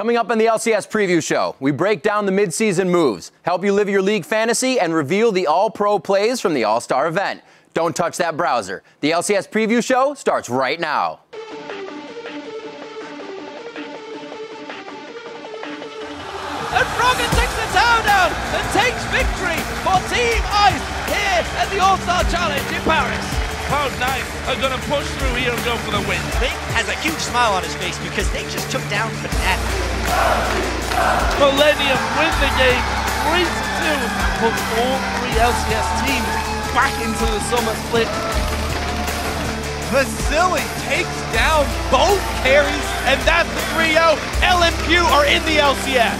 Coming up on the LCS Preview Show, we break down the midseason moves, help you live your league fantasy, and reveal the all-pro plays from the All-Star event. Don't touch that browser. The LCS Preview Show starts right now. And Frogger takes the tower down and takes victory for Team Ice here at the All-Star Challenge in Paris. Cloud9 are going to push through here and go for the win. Vic has a huge smile on his face because they just took down Fnatic. Millennium win the game 3-2, puts all three LCS teams back into the summer split. Vasily takes down both carries, and that's the 3-0. LMQ are in the LCS.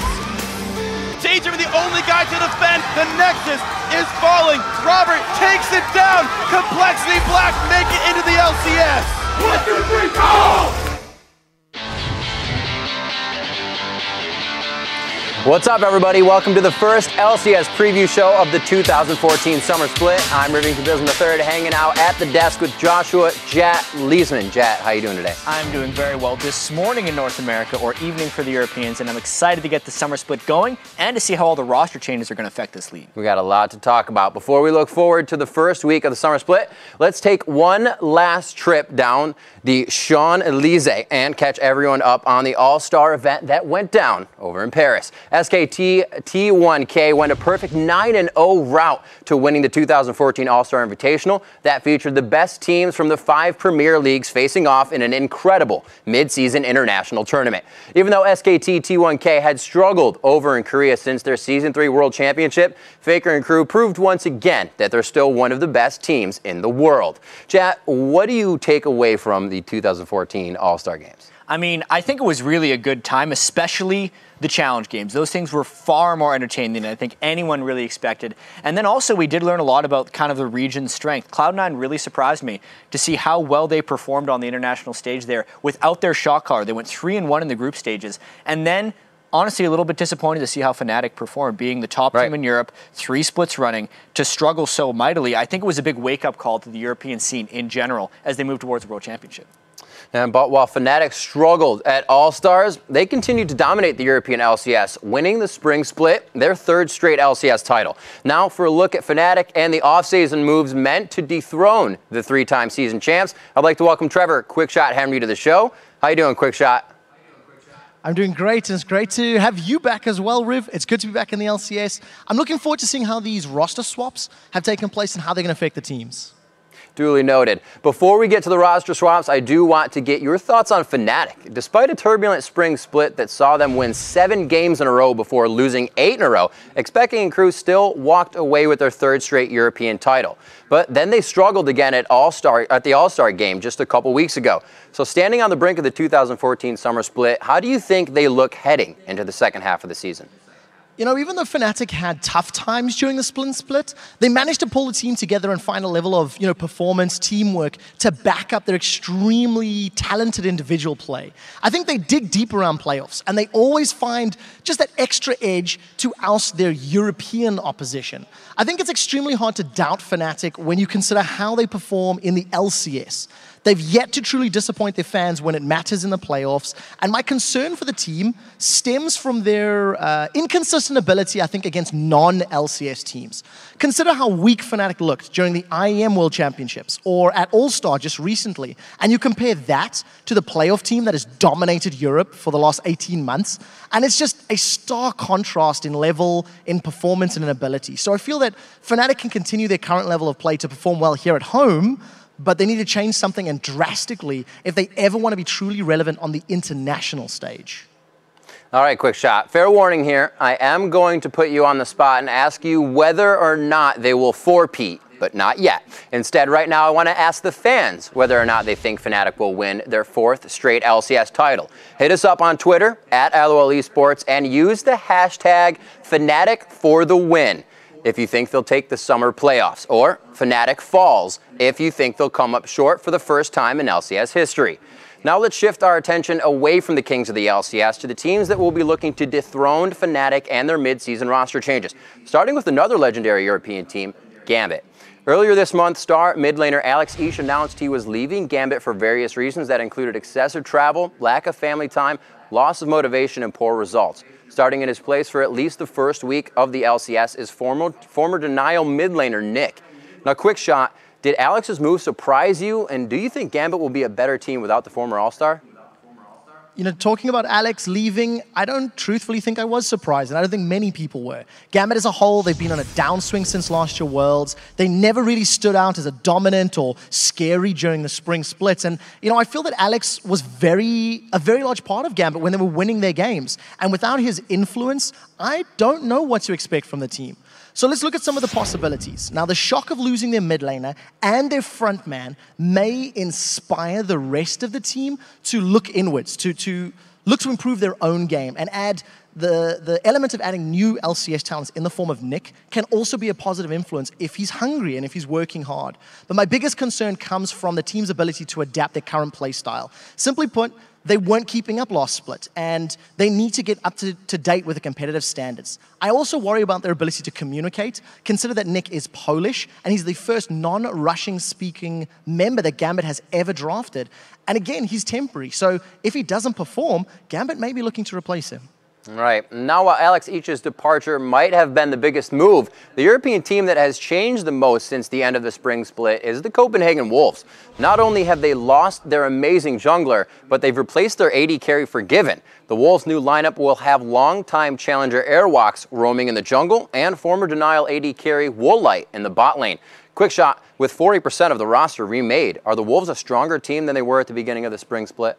Danger the only guy to defend. The Nexus is falling. Robert takes it down. Complexity Black make it into the LCS. 1, 2, 3, go! What's up, everybody? Welcome to the first LCS Preview Show of the 2014 Summer Split. I'm Rivington Bism III, hanging out at the desk with Joshua Jat Leesman. Jat, how you doing today? I'm doing very well this morning in North America, or evening for the Europeans, and I'm excited to get the Summer Split going and to see how all the roster changes are going to affect this league. We got a lot to talk about. Before we look forward to the first week of the Summer Split, let's take one last trip down the Champs-Élysées and catch everyone up on the All-Star event that went down over in Paris. SKT T1K went a perfect 9-0 route to winning the 2014 All-Star Invitational that featured the best teams from the 5 Premier Leagues facing off in an incredible mid-season international tournament. Even though SKT T1K had struggled over in Korea since their Season 3 World Championship, Faker and crew proved once again that they're still one of the best teams in the world. Chat, what do you take away from the 2014 All-Star Games? I mean, I think it was really a good time, especially the challenge games. Those things were far more entertaining than I think anyone really expected. And then also we did learn a lot about kind of the region's strength. Cloud9 really surprised me to see how well they performed on the international stage there without their shot caller. They went 3-1 in the group stages. And then, honestly, a little bit disappointed to see how Fnatic performed, being the top team in Europe, 3 splits running, to struggle so mightily. I think it was a big wake-up call to the European scene in general as they move towards the World Championship. But while Fnatic struggled at All-Stars, they continued to dominate the European LCS, winning the Spring Split, their 3rd straight LCS title. Now for a look at Fnatic and the off-season moves meant to dethrone the 3-time season champs, I'd like to welcome Trevor Quickshot Henry to the show. How you doing, Quickshot? I'm doing great, and it's great to have you back as well, Riv. It's good to be back in the LCS. I'm looking forward to seeing how these roster swaps have taken place and how they're going to affect the teams. Duly noted. Before we get to the roster swaps, I do want to get your thoughts on Fnatic. Despite a turbulent spring split that saw them win 7 games in a row before losing 8 in a row, Expecting and crew still walked away with their 3rd straight European title. But then they struggled again at the All-Star game just a couple weeks ago. So standing on the brink of the 2014 Summer Split, how do you think they look heading into the second half of the season? You know, even though Fnatic had tough times during the split, they managed to pull the team together and find a level of, performance, teamwork to back up their extremely talented individual play. I think they dig deep around playoffs, and they always find just that extra edge to oust their European opposition. I think it's extremely hard to doubt Fnatic when you consider how they perform in the LCS. They've yet to truly disappoint their fans when it matters in the playoffs, and my concern for the team stems from their inconsistent ability, I think, against non-LCS teams. Consider how weak Fnatic looked during the IEM World Championships or at All-Star just recently, and you compare that to the playoff team that has dominated Europe for the last 18 months, and it's just a stark contrast in level, in performance, and in ability. So I feel that Fnatic can continue their current level of play to perform well here at home, but they need to change something, and drastically, if they ever want to be truly relevant on the international stage. All right, Quickshot. Fair warning here. I am going to put you on the spot and ask you whether or not they will four-peat, but not yet. Instead, right now, I want to ask the fans whether or not they think Fnatic will win their 4th straight LCS title. Hit us up on Twitter, @LOL eSports, and use the hashtag #FnaticForTheWin if you think they'll take the summer playoffs, or Fnatic Falls if you think they'll come up short for the first time in LCS history. Now let's shift our attention away from the kings of the LCS to the teams that will be looking to dethrone Fnatic and their mid-season roster changes, starting with another legendary European team, Gambit. Earlier this month, star mid laner Alex Each announced he was leaving Gambit for various reasons that included excessive travel, lack of family time, loss of motivation, and poor results. Starting in his place for at least the first week of the LCS is former Denial mid laner Nick. Now, quick shot, did Alex's move surprise you, and do you think Gambit will be a better team without the former All-Star? You know, talking about Alex leaving, I don't truthfully think I was surprised, and I don't think many people were. Gambit as a whole, they've been on a downswing since last year Worlds. They never really stood out as a dominant or scary during the spring splits. And, you know, I feel that Alex was a very large part of Gambit when they were winning their games. And without his influence, I don't know what to expect from the team. So let's look at some of the possibilities. Now, the shock of losing their mid laner and their front man may inspire the rest of the team to look inwards, to look to improve their own game and add the element of adding new LCS talents in the form of Nick can also be a positive influence if he's hungry and if he's working hard. But my biggest concern comes from the team's ability to adapt their current play style. Simply put, they weren't keeping up last split, and they need to get up to date with the competitive standards. I also worry about their ability to communicate. Consider that Nick is Polish, and he's the first non-Russian speaking member that Gambit has ever drafted. And again, he's temporary, so if he doesn't perform, Gambit may be looking to replace him. Right. Now, while Alex Each's departure might have been the biggest move, the European team that has changed the most since the end of the spring split is the Copenhagen Wolves. Not only have they lost their amazing jungler, but they've replaced their AD carry Forgiven. The Wolves' new lineup will have longtime challenger Airwalks roaming in the jungle and former Denial AD carry Woolite in the bot lane. Quick shot, with 40% of the roster remade, are the Wolves a stronger team than they were at the beginning of the spring split?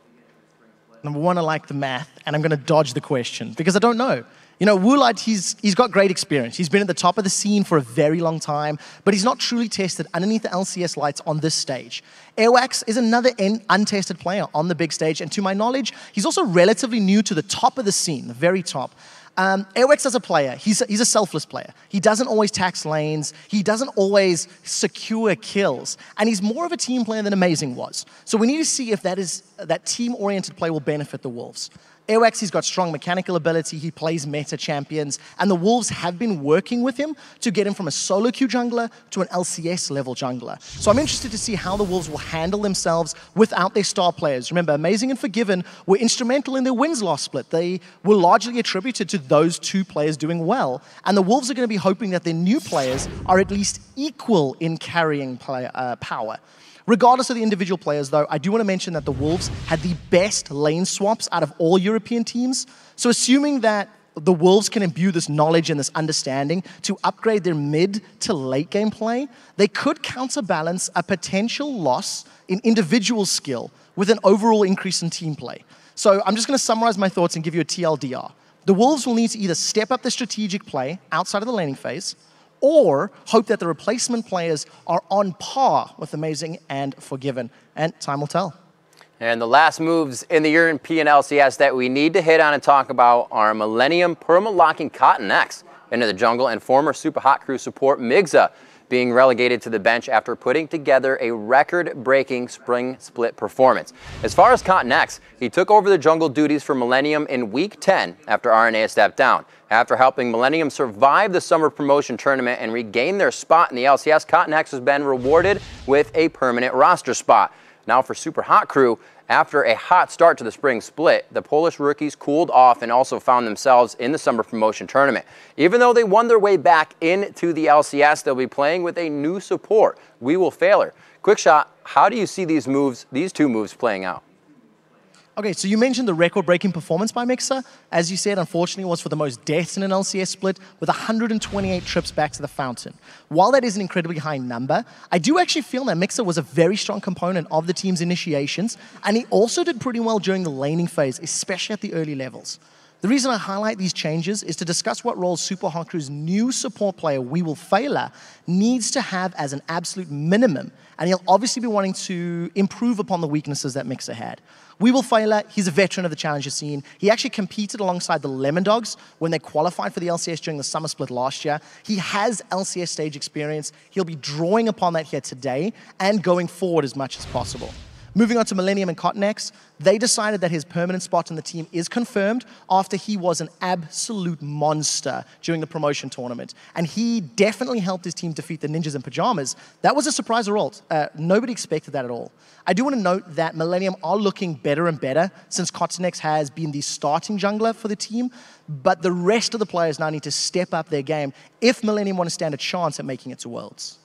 Number one, I like the math, and I'm going to dodge the question because I don't know. You know, Woolite, he's got great experience. He's been at the top of the scene for a very long time, but he's not truly tested underneath the LCS lights on this stage. Airwax is another untested player on the big stage, and to my knowledge, he's also relatively new to the top of the scene, the very top. Airwax as a player, he's a selfless player. He doesn't always tax lanes. He doesn't always secure kills. And he's more of a team player than Amazing was. So we need to see if that team-oriented play will benefit the Wolves. Airwax, he's got strong mechanical ability, he plays meta champions, and the Wolves have been working with him to get him from a solo queue jungler to an LCS level jungler. So I'm interested to see how the Wolves will handle themselves without their star players. Remember, Amazing and Forgiven were instrumental in their wins last split. They were largely attributed to those two players doing well, and the Wolves are going to be hoping that their new players are at least equal in carrying power. Regardless of the individual players, though, I do want to mention that the Wolves had the best lane swaps out of all European teams. So assuming that the Wolves can imbue this knowledge and this understanding to upgrade their mid to late game play, they could counterbalance a potential loss in individual skill with an overall increase in team play. So I'm just going to summarize my thoughts and give you a TLDR. The Wolves will need to either step up the strategic play outside of the laning phase, or hope that the replacement players are on par with Amazing and Forgiven. And time will tell. And the last moves in the European LCS that we need to hit on and talk about are Millennium perma-locking Cotton X into the jungle and former Super Hot Crew support Migza being relegated to the bench after putting together a record-breaking spring split performance. As far as Cotton X, he took over the jungle duties for Millennium in Week 10 after RNA stepped down. After helping Millennium survive the summer promotion tournament and regain their spot in the LCS, Cotton X has been rewarded with a permanent roster spot. Now for Super Hot Crew, after a hot start to the spring split, the Polish rookies cooled off and also found themselves in the summer promotion tournament. Even though they won their way back into the LCS, they'll be playing with a new support, We Will Failure. Quick shot, how do you see these two moves playing out? Okay, so you mentioned the record-breaking performance by Mixer. As you said, unfortunately, was for the most deaths in an LCS split with 128 trips back to the fountain. While that is an incredibly high number, I do actually feel that Mixer was a very strong component of the team's initiations, and he also did pretty well during the laning phase, especially at the early levels. The reason I highlight these changes is to discuss what roles Super Hot Crew's new support player, We Will Failure, needs to have as an absolute minimum, and he'll obviously be wanting to improve upon the weaknesses that Mixer had. We Will Failure, he's a veteran of the challenger scene. He actually competed alongside the Lemon Dogs when they qualified for the LCS during the summer split last year. He has LCS stage experience. He'll be drawing upon that here today and going forward as much as possible. Moving on to Millennium and Cottonex, they decided that his permanent spot in the team is confirmed after he was an absolute monster during the promotion tournament. And he definitely helped his team defeat the Ninjas in Pajamas. That was a surprise result. Nobody expected that at all. I do want to note that Millennium are looking better and better since Cottonex has been the starting jungler for the team, but the rest of the players now need to step up their game if Millennium want to stand a chance at making it to Worlds.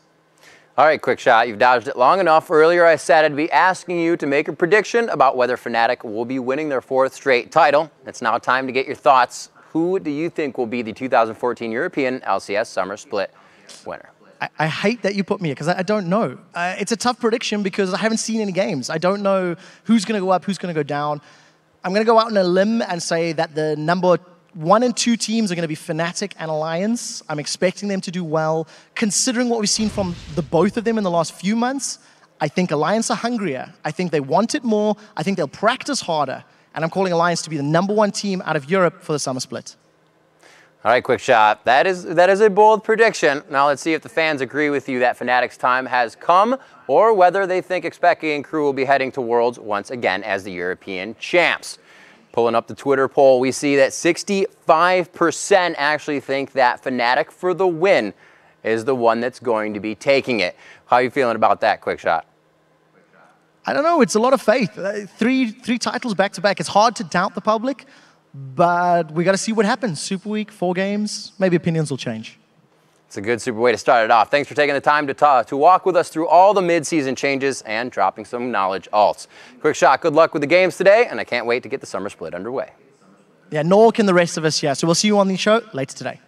All right, quick shot. You've dodged it long enough. Earlier I said I'd be asking you to make a prediction about whether Fnatic will be winning their 4th straight title. It's now time to get your thoughts. Who do you think will be the 2014 European LCS Summer Split winner? I hate that you put me here because I don't know. It's a tough prediction because I haven't seen any games. I don't know who's going to go up, who's going to go down. I'm going to go out on a limb and say that the number 1 and 2 teams are going to be Fnatic and Alliance. I'm expecting them to do well. Considering what we've seen from the both of them in the last few months, I think Alliance are hungrier. I think they want it more. I think they'll practice harder. And I'm calling Alliance to be the number 1 team out of Europe for the Summer Split. All right, quick shot. That is a bold prediction. Now let's see if the fans agree with you that Fnatic's time has come or whether they think Expeke and crew will be heading to Worlds once again as the European champs. Pulling up the Twitter poll, we see that 65% actually think that Fnatic for the win is the one that's going to be taking it. How are you feeling about that, quick shot? I don't know. It's a lot of faith. Three titles back to back. It's hard to doubt the public, but we got to see what happens. Super Week, 4 games. Maybe opinions will change. It's a good super way to start it off. Thanks for taking the time to walk with us through all the mid-season changes and dropping some knowledge alts. Quick shot, good luck with the games today, and I can't wait to get the Summer Split underway. Yeah, Nork and the rest of us, yeah. So we'll see you on the show later today.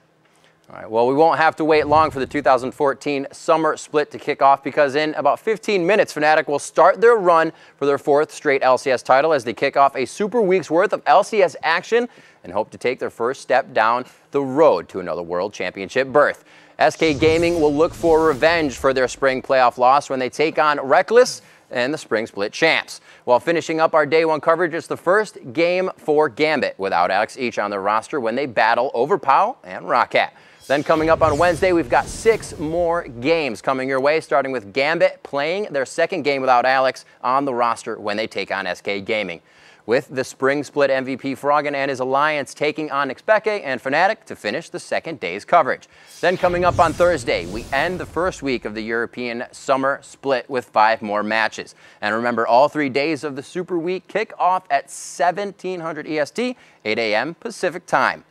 All right, well, we won't have to wait long for the 2014 Summer Split to kick off because in about 15 minutes, Fnatic will start their run for their 4th straight LCS title as they kick off a super week's worth of LCS action and hope to take their first step down the road to another World Championship berth. SK Gaming will look for revenge for their spring playoff loss when they take on Reckless and the Spring Split champs. While finishing up our Day 1 coverage, it's the first game for Gambit without Alex each on their roster when they battle Overpow and Roccat. Then coming up on Wednesday, we've got 6 more games coming your way, starting with Gambit playing their 2nd game without Alex on the roster when they take on SK Gaming. With the Spring Split MVP Froggen and his alliance taking on Expeke and Fnatic to finish the 2nd day's coverage. Then coming up on Thursday, we end the first week of the European Summer Split with 5 more matches. And remember, all 3 days of the Super Week kick off at 1700 EST, 8 a.m. Pacific Time.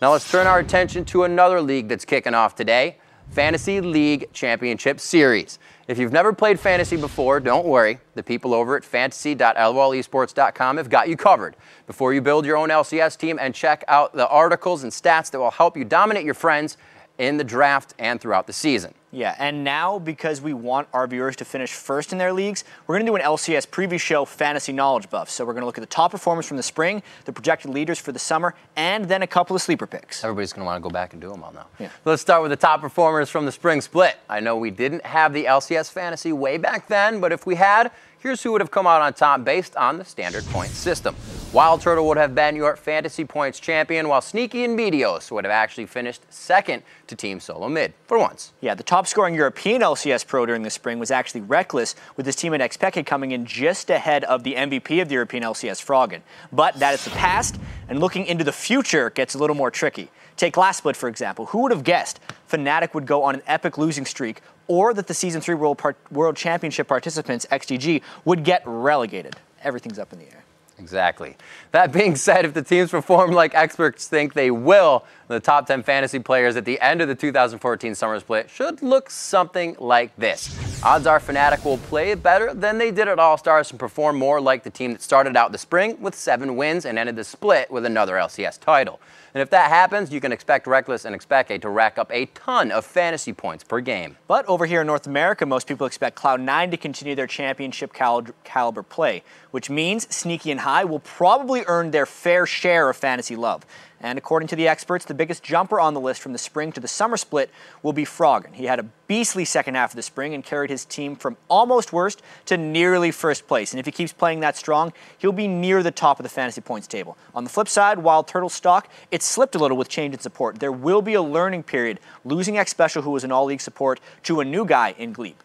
Now let's turn our attention to another league that's kicking off today, Fantasy League Championship Series. If you've never played Fantasy before, don't worry. The people over at fantasy.lolesports.com have got you covered. Before you build your own LCS team and check out the articles and stats that will help you dominate your friends in the draft and throughout the season. Yeah, and now, because we want our viewers to finish first in their leagues, we're going to do an LCS preview show, Fantasy Knowledge Buff. So we're going to look at the top performers from the spring, the projected leaders for the summer, and then a couple of sleeper picks. Everybody's going to want to go back and do them all now. Yeah. Let's start with the top performers from the Spring Split. I know we didn't have the LCS Fantasy way back then, but if we had, here's who would have come out on top based on the standard point system. Wild Turtle would have been your fantasy points champion, while Sneaky and Meteos would have actually finished 2nd to Team Solo Mid, for once. Yeah, the top scoring European LCS pro during the spring was actually Reckless, with his team at Expeke coming in just ahead of the MVP of the European LCS, Froggen. But that is the past, and looking into the future gets a little more tricky. Take last split, for example. Who would have guessed Fnatic would go on an epic losing streak, or that the Season 3 World Championship participants, XGG, would get relegated? Everything's up in the air. Exactly. That being said, if the teams perform like experts think they will, the top 10 fantasy players at the end of the 2014 Summer Split should look something like this. Odds are Fnatic will play better than they did at All-Stars and perform more like the team that started out the spring with 7 wins and ended the split with another LCS title. And if that happens, you can expect Reckless and Expeke to rack up a ton of fantasy points per game. But over here in North America, most people expect Cloud9 to continue their championship caliber play, which means Sneaky and High will probably earn their fair share of fantasy love. And according to the experts, the biggest jumper on the list from the spring to the summer split will be Froggen. He had a beastly second half of the spring and carried his team from almost worst to nearly first place. And if he keeps playing that strong, he'll be near the top of the fantasy points table. On the flip side, while Turtle's stock, it slipped a little with change in support. There will be a learning period, losing X Special, who was an all-league support, to a new guy in Glebe.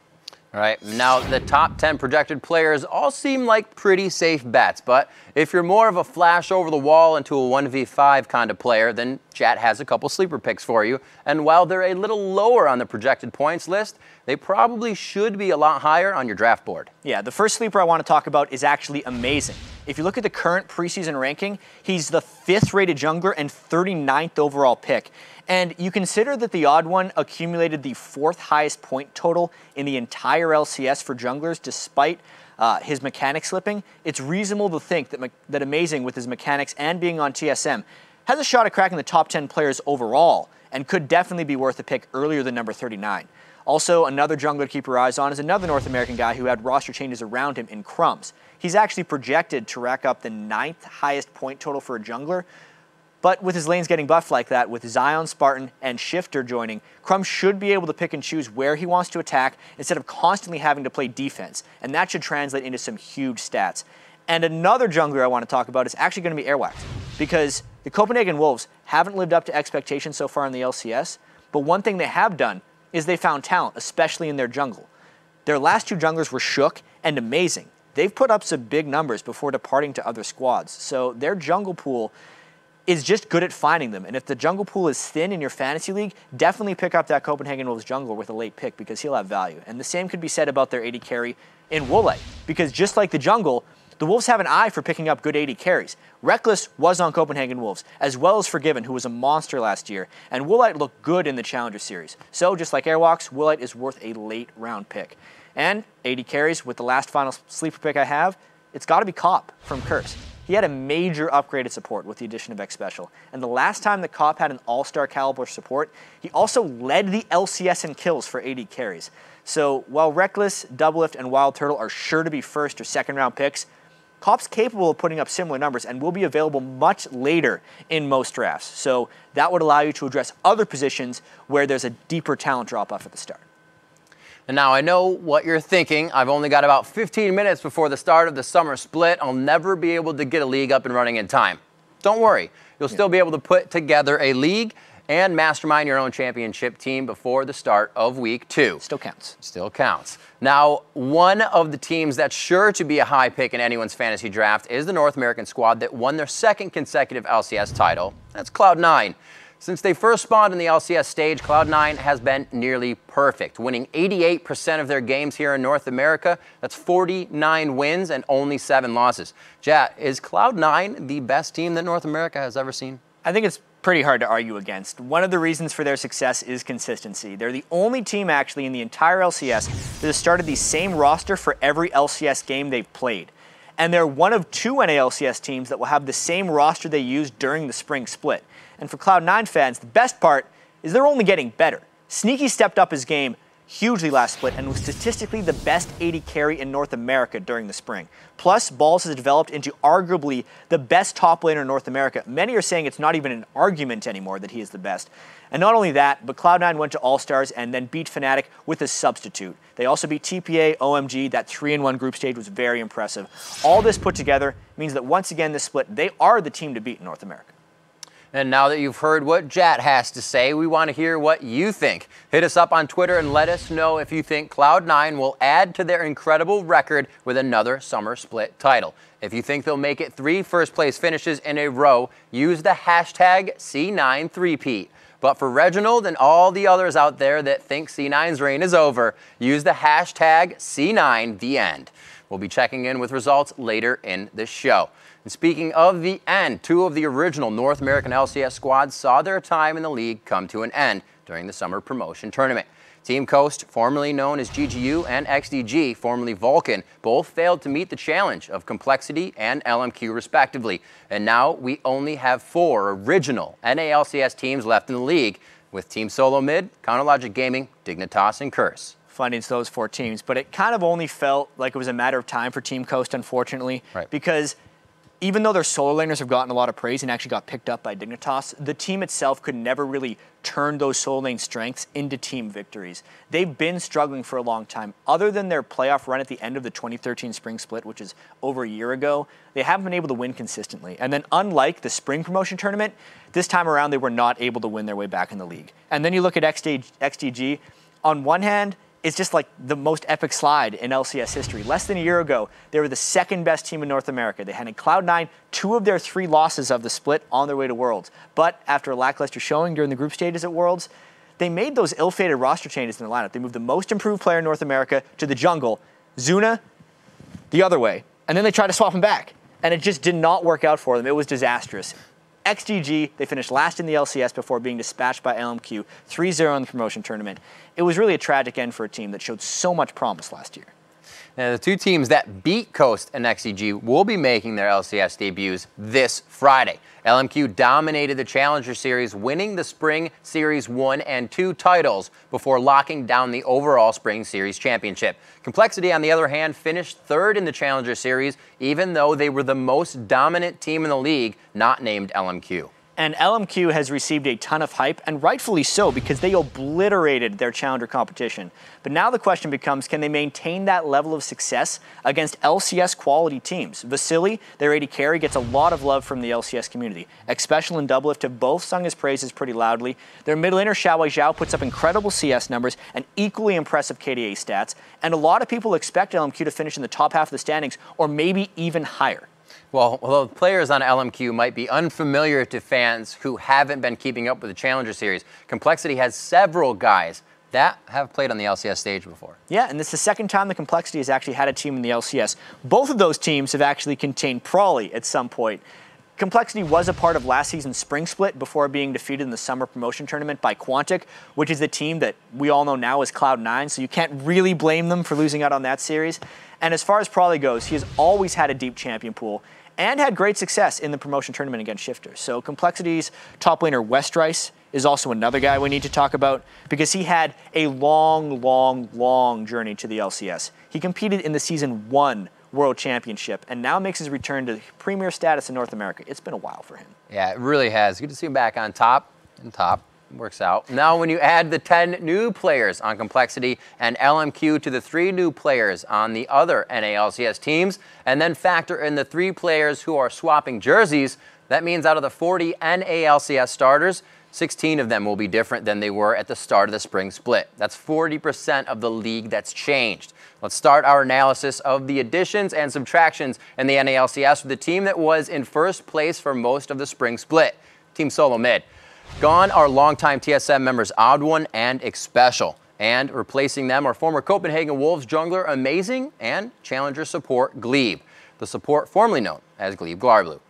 All right, now the top 10 projected players all seem like pretty safe bets, but if you're more of a flash over the wall into a 1v5 kind of player, then Chat has a couple sleeper picks for you. And while they're a little lower on the projected points list, they probably should be a lot higher on your draft board. Yeah, the first sleeper I want to talk about is actually amazing. If you look at the current preseason ranking, he's the 5th rated jungler and 39th overall pick. And you consider that the odd one accumulated the 4th highest point total in the entire LCS for junglers despite his mechanics slipping. It's reasonable to think that Amazing, with his mechanics and being on TSM, has a shot at cracking the top 10 players overall and could definitely be worth a pick earlier than number 39. Also, another jungler to keep your eyes on is another North American guy who had roster changes around him in Crumbs. He's actually projected to rack up the 9th highest point total for a jungler. But with his lanes getting buffed like that, with Zion, Spartan, and Shifter joining, Crumbs should be able to pick and choose where he wants to attack instead of constantly having to play defense. And that should translate into some huge stats. And another jungler I want to talk about is actually going to be Airwax, because the Copenhagen Wolves haven't lived up to expectations so far in the LCS, but one thing they have done is they found talent, especially in their jungle. Their last 2 junglers were Shook and Amazing. They've put up some big numbers before departing to other squads, so their jungle pool is just good at finding them. And if the jungle pool is thin in your fantasy league, definitely pick up that Copenhagen Wolves jungler with a late pick because he'll have value. And the same could be said about their AD carry in Woolite, because just like the jungle, the Wolves have an eye for picking up good AD carries. Reckless was on Copenhagen Wolves, as well as Forgiven, who was a monster last year, and Woolite looked good in the Challenger Series. So just like Airwalks, Woolite is worth a late round pick. And AD carries, with the last final sleeper pick I have, it's got to be Cop from Curse. He had a major upgraded support with the addition of X Special. And the last time that Cop had an all-star caliber support, he also led the LCS in kills for AD carries. So while Reckless, Doublelift, and Wild Turtle are sure to be first or second round picks, Cop's capable of putting up similar numbers and will be available much later in most drafts. So that would allow you to address other positions where there's a deeper talent drop-off at the start. And now I know what you're thinking. I've only got about 15 minutes before the start of the summer split. I'll never be able to get a league up and running in time. Don't worry. You'll still be able to put together a league and mastermind your own championship team before the start of week 2. Still counts. Still counts. Now, one of the teams that's sure to be a high pick in anyone's fantasy draft is the North American squad that won their 2nd consecutive LCS title. That's Cloud9. Since they first spawned in the LCS stage, Cloud9 has been nearly perfect, winning 88% of their games here in North America. That's 49 wins and only 7 losses. Jat, is Cloud9 the best team that North America has ever seen? I think it's pretty hard to argue against. One of the reasons for their success is consistency. They're the only team actually in the entire LCS that has started the same roster for every LCS game they've played. And they're one of 2 NALCS teams that will have the same roster they used during the spring split. And for Cloud9 fans, the best part is they're only getting better. Sneaky stepped up his game hugely last split and was statistically the best AD carry in North America during the spring. Plus, Balls has developed into arguably the best top laner in North America. Many are saying it's not even an argument anymore that he is the best. And not only that, but Cloud9 went to All-Stars and then beat Fnatic with a substitute. They also beat TPA, OMG. That 3-in-1 group stage was very impressive. All this put together means that once again this split, they are the team to beat in North America. And now that you've heard what Jat has to say, we want to hear what you think. Hit us up on Twitter and let us know if you think Cloud9 will add to their incredible record with another summer split title. If you think they'll make it 3 first-place finishes in a row, use the hashtag C9threepeat. But for Reginald and all the others out there that think C9's reign is over, use the hashtag C9theend. We'll be checking in with results later in the show. And speaking of the end, 2 of the original North American LCS squads saw their time in the league come to an end during the summer promotion tournament. Team Coast, formerly known as GGU, and XDG, formerly Vulcan, both failed to meet the challenge of Complexity and LMQ respectively. And now we only have 4 original NALCS teams left in the league, with Team Solo Mid, Counterlogic Gaming, Dignitas, and Curse. Funny, it's those 4 teams, but it kind of only felt like it was a matter of time for Team Coast, unfortunately, because even though their solo laners have gotten a lot of praise and actually got picked up by Dignitas, the team itself could never really turn those solo lane strengths into team victories. They've been struggling for a long time. Other than their playoff run at the end of the 2013 spring split, which is over a year ago, they haven't been able to win consistently. And then unlike the spring promotion tournament, this time around they were not able to win their way back in the league. And then you look at XDG, on one hand, is just like the most epic slide in LCS history. Less than a year ago, they were the second best team in North America. They had in Cloud9 2 of their 3 losses of the split on their way to Worlds. But after a lackluster showing during the group stages at Worlds, they made those ill-fated roster changes in their lineup. They moved the most improved player in North America to the jungle, Zuna, the other way. And then they tried to swap him back. And it just did not work out for them. It was disastrous. XGG, they finished last in the LCS before being dispatched by LMQ 3-0 in the promotion tournament. It was really a tragic end for a team that showed so much promise last year. Now, the 2 teams that beat Coast and XCG will be making their LCS debuts this Friday. LMQ dominated the Challenger Series, winning the Spring Series 1 and 2 titles before locking down the overall Spring Series championship. Complexity, on the other hand, finished 3rd in the Challenger Series, even though they were the most dominant team in the league, not named LMQ. And LMQ has received a ton of hype, and rightfully so, because they obliterated their challenger competition. But now the question becomes, can they maintain that level of success against LCS quality teams? Vasily, their AD carry, gets a lot of love from the LCS community. Xpecial and Doublelift have both sung his praises pretty loudly. Their mid laner, Xiaowei Zhao, puts up incredible CS numbers and equally impressive KDA stats. And a lot of people expect LMQ to finish in the top half of the standings, or maybe even higher. Well, although players on LMQ might be unfamiliar to fans who haven't been keeping up with the Challenger Series, Complexity has several guys that have played on the LCS stage before. Yeah, and this is the second time the Complexity has actually had a team in the LCS. Both of those teams have actually contained Prawley at some point. Complexity was a part of last season's Spring Split before being defeated in the Summer Promotion Tournament by Quantic, which is the team that we all know now as Cloud9, so you can't really blame them for losing out on that series. And as far as Prawley goes, he has always had a deep champion pool and had great success in the promotion tournament against Shifters. So Complexity's top laner, Westrice, is also another guy we need to talk about because he had a long journey to the LCS. He competed in the Season 1 World Championship and now makes his return to premier status in North America. It's been a while for him. Yeah, it really has. Good to see him back on top. Works out. Now, when you add the 10 new players on Complexity and LMQ to the 3 new players on the other NALCS teams, and then factor in the 3 players who are swapping jerseys, that means out of the 40 NALCS starters, 16 of them will be different than they were at the start of the Spring Split. That's 40% of the league that's changed. Let's start our analysis of the additions and subtractions in the NALCS with the team that was in first place for most of the Spring Split, Team Solo Mid. Gone are longtime TSM members Odd1 and Xpecial, and replacing them are former Copenhagen Wolves jungler Amazing and challenger support Glebe, the support formerly known as Glebe Glarblu.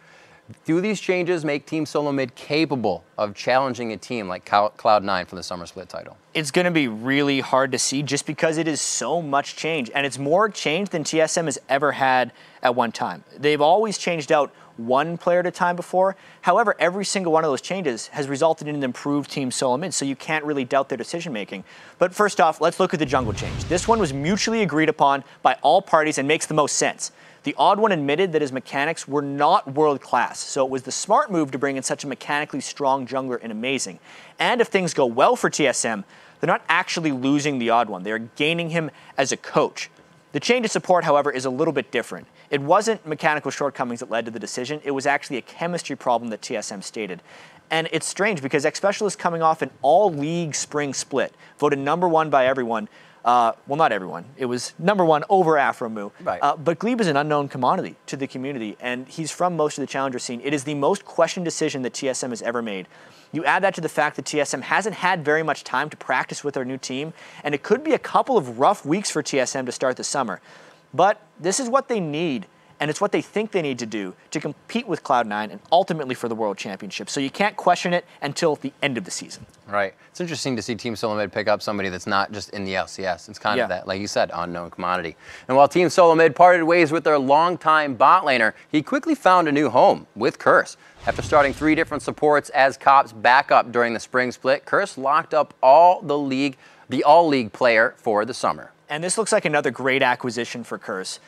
Do these changes make Team Solo Mid capable of challenging a team like Cloud9 for the Summer Split title? It's going to be really hard to see just because it is so much change, and it's more change than TSM has ever had at one time. They've always changed out one player at a time before. However, every single one of those changes has resulted in an improved Team Solo Mid, so you can't really doubt their decision making. But first off, let's look at the jungle change. This one was mutually agreed upon by all parties and makes the most sense. The Odd1 admitted that his mechanics were not world-class, so it was the smart move to bring in such a mechanically strong jungler in Amazing. And if things go well for TSM, they're not actually losing the Odd1. They're gaining him as a coach. The change of support, however, is a little bit different. It wasn't mechanical shortcomings that led to the decision. It was actually a chemistry problem that TSM stated. And it's strange because Xpecial is coming off an all-league Spring Split, voted #1 by everyone. Well, not everyone. It was #1 over Afromu. Right. But Glebe is an unknown commodity to the community, and he's from most of the challenger scene. It is the most questioned decision that TSM has ever made. You add that to the fact that TSM hasn't had very much time to practice with their new team, and it could be a couple of rough weeks for TSM to start the summer. But this is what they need, and it's what they think they need to do to compete with Cloud9 and ultimately for the World Championship. So you can't question it until the end of the season. Right. It's interesting to see Team Solo Mid pick up somebody that's not just in the LCS. It's kind of that, like you said, unknown commodity. And while Team Solo Mid parted ways with their longtime bot laner, he quickly found a new home with Curse. After starting 3 different supports as Cop's backup during the Spring Split, Curse locked up the all-league player for the summer. And this looks like another great acquisition for Curse.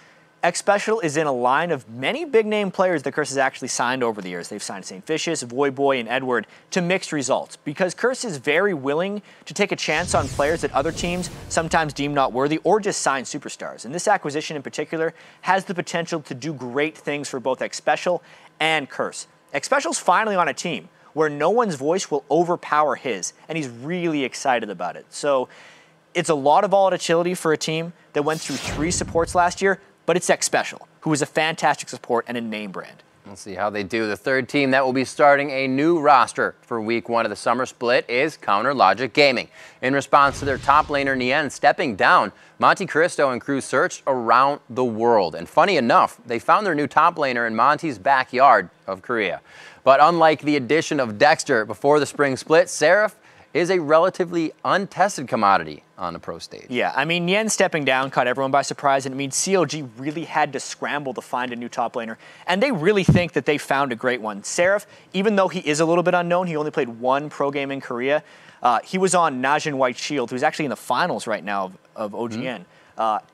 Xpecial is in a line of many big-name players that Curse has actually signed over the years. They've signed St. Vicious, Voyboy, and Edward to mixed results because Curse is very willing to take a chance on players that other teams sometimes deem not worthy or just sign superstars. And this acquisition in particular has the potential to do great things for both Xpecial and Curse. Xpecial's finally on a team where no one's voice will overpower his, and he's really excited about it. So It's a lot of volatility for a team that went through 3 supports last year, but it's X Special, who is a fantastic support and a name brand. We'll see how they do. The third team that will be starting a new roster for week 1 of the summer split is Counter Logic Gaming. In response to their top laner Nien stepping down, Monte Cristo and crew searched around the world. And funny enough, they found their new top laner in Monte's backyard of Korea. But unlike the addition of Dexter before the spring split, Seraph is a relatively untested commodity on the pro stage. Yeah, I mean, Nien stepping down caught everyone by surprise, and it means CLG really had to scramble to find a new top laner, and they really think that they found a great one. Seraph, even though he is a little bit unknown, he only played 1 pro game in Korea. He was on Najin White Shield, who's actually in the finals right now of OGN.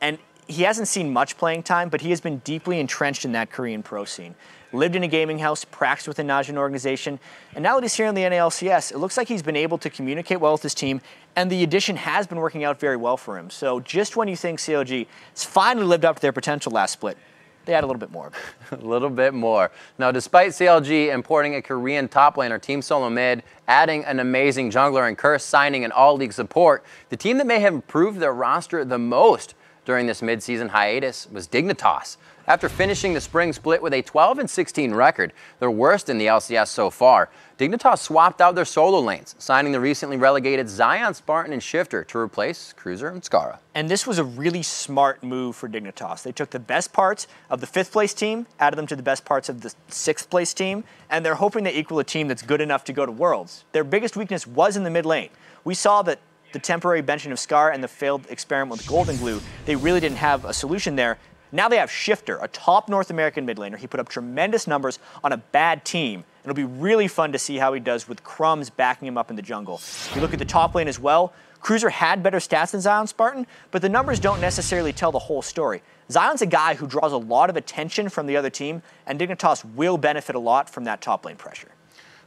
And he hasn't seen much playing time, but he has been deeply entrenched in that Korean pro scene. Lived in a gaming house, practiced with the Najin organization, and now that he's here in the NALCS, it looks like he's been able to communicate well with his team, and the addition has been working out very well for him. So just when you think CLG has finally lived up to their potential last split, they had a little bit more. A little bit more. Now, despite CLG importing a Korean top laner, Team Solo Mid, adding an amazing jungler, and Curse signing an all-league support, the team that may have improved their roster the most during this mid-season hiatus was Dignitas. After finishing the spring split with a 12-16 record, their worst in the LCS so far, Dignitas swapped out their solo lanes, signing the recently relegated Zion, Spartan, and Shifter to replace Cruiser and Skara. And this was a really smart move for Dignitas. They took the best parts of the 5th place team, added them to the best parts of the 6th place team, and they're hoping they equal a team that's good enough to go to Worlds. Their biggest weakness was in the mid lane. We saw that the temporary benching of Skara and the failed experiment with Golden Glue, they really didn't have a solution there. Now they have Shifter, a top North American mid laner. He put up tremendous numbers on a bad team. It'll be really fun to see how he does with Crumbs backing him up in the jungle. If you look at the top lane as well, Cruiser had better stats than Zion Spartan, but the numbers don't necessarily tell the whole story. Zion's a guy who draws a lot of attention from the other team, and Dignitas will benefit a lot from that top lane pressure.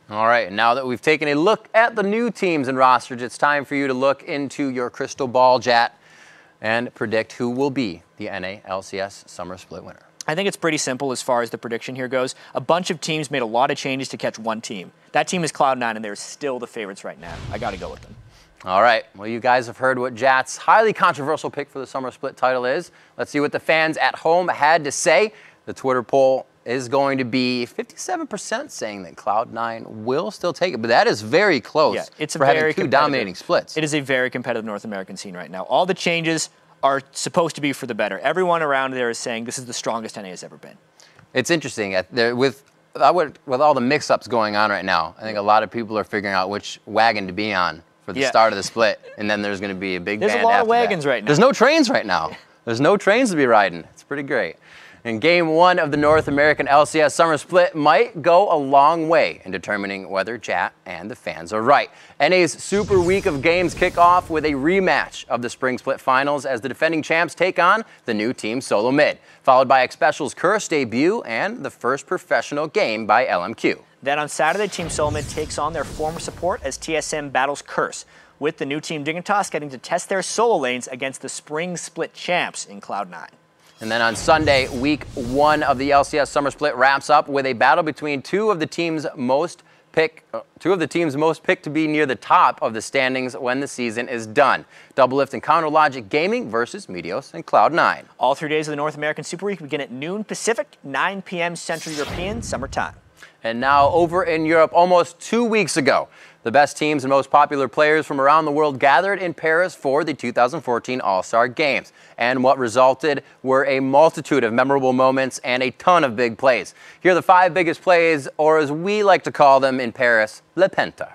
All right, now that we've taken a look at the new teams and rosters, it's time for you to look into your crystal ball, Jat, and predict who will be the NALCS Summer Split winner. I think it's pretty simple as far as the prediction here goes. A bunch of teams made a lot of changes to catch one team. That team is Cloud9, and they're still the favorites right now. I got to go with them. All right, well, you guys have heard what Jat's highly controversial pick for the Summer Split title is. Let's see what the fans at home had to say. The Twitter poll is going to be 57% saying that Cloud9 will still take it, but that is very close. Yeah, it's for having 2 dominating splits. It is a very competitive North American scene right now. All the changes are supposed to be for the better. Everyone around there is saying this is the strongest NA has ever been. It's interesting. With all the mix-ups going on right now, I think a lot of people are figuring out which wagon to be on for the start of the split, and then there's going to be a big band after that. There's a lot of wagons right now. There's no trains right now. There's no trains to be riding. It's pretty great. And Game 1 of the North American LCS Summer Split might go a long way in determining whether Jat and the fans are right. NA's Super Week of games kick off with a rematch of the Spring Split Finals as the defending champs take on the new Team Solo Mid, followed by Xpecial's Curse debut and the first professional game by LMQ. Then on Saturday, Team Solo Mid takes on their former support as TSM battles Curse, with the new Team Dignitas getting to test their solo lanes against the Spring Split champs in Cloud9. And then on Sunday, Week 1 of the LCS Summer Split wraps up with a battle between two of the teams most picked to be near the top of the standings when the season is done. Doublelift and Counter Logic Gaming versus Meteos and Cloud9. All 3 days of the North American Super Week begin at noon Pacific, 9 p.m. Central European Summer Time. And now over in Europe, almost 2 weeks ago, the best teams and most popular players from around the world gathered in Paris for the 2014 All-Star Games. And what resulted were a multitude of memorable moments and a ton of big plays. Here are the 5 biggest plays, or as we like to call them in Paris, Le Penta.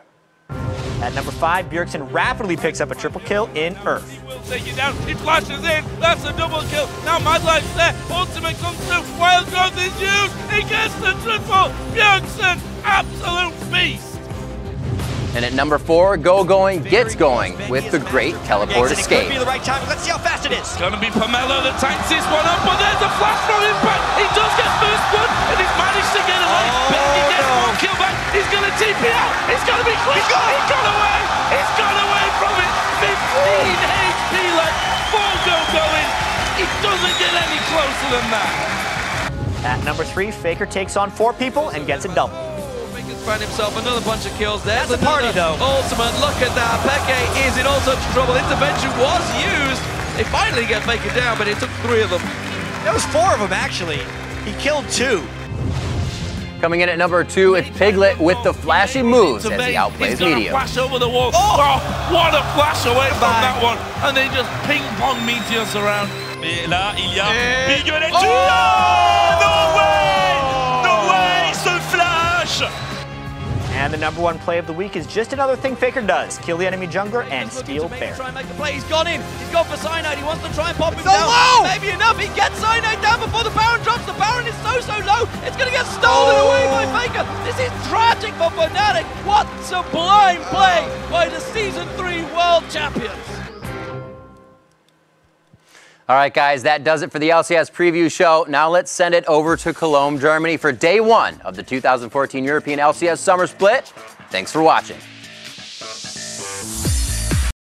At number 5, Bjergsen rapidly picks up a triple kill in Earth. He will take you down. He flashes in. That's a double kill. Now Mad Life's there. Ultimate comes through. Wild Growth is used. He gets the triple. Bjergsen, absolute beast. And at number 4, Going gets going with the great teleport escape. It could be the right time. Let's see how fast it is. It's going to be Pomelo that tanks this one up, but there's a flash from Impact. He does get first blood, and he's managed to get away. He gets 1 kill back. He's going to TP out. He's going to be quick. He got away. He's got away from it. 15 HP left for Going. He doesn't get any closer than that. At number 3, Faker takes on 4 people and gets a double. Faker's found himself another bunch of kills there. That's the party, though. Ultimate, look at that. Peke is in all sorts of trouble. Intervention was used. They finally get Faker down, but it took 3 of them. That was 4 of them, actually. He killed 2. Coming in at number 2, it's Piglet with the flashy moves as he outplays Meteor. Flash over the wall. Oh, what a flash away from that one. And they just ping-pong Meteors around. Et là, il y a Piglet. Oh! No way! No way! Ce flash! And the number 1 play of the week is just another thing Faker does. Kill the enemy jungler and steal Bear. Try and make the play. He's gone in. He's gone for Cyanide. He wants to try and pop him So down. low! Maybe enough. He gets Cyanide down before the Baron drops. The Baron is so low. It's going to get stolen away by Faker. This is tragic for Fnatic. What sublime play by the Season 3 World Champions. All right, guys, that does it for the LCS preview show. Now let's send it over to Cologne, Germany for day 1 of the 2014 European LCS Summer Split. Thanks for watching.